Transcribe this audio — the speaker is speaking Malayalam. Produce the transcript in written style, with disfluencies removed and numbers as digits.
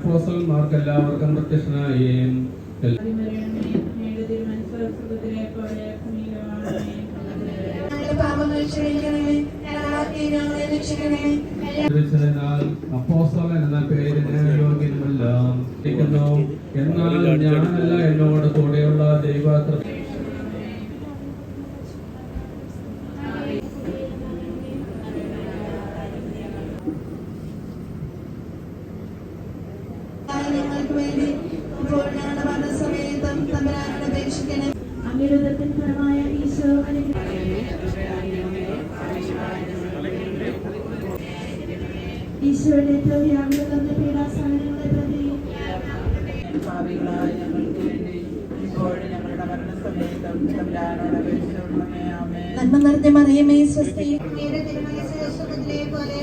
അപ്പോസ്തലന്മാർക്ക് എല്ലാവർക്കും പ്രത്യക്ഷനായും അപ്പോസ്തലൻ എന്ന പേരിന് യോഗ്യനുമല്ല. എന്നാൽ ഞാനല്ല, എന്നോട് കൂടെയുള്ള ദൈവത്ര ഈശോയുടെ പീഡാസഹനങ്ങളെ പ്രതി നന്മ നിറഞ്ഞ മറിയമേ, സ്വസ്തി. പോലെ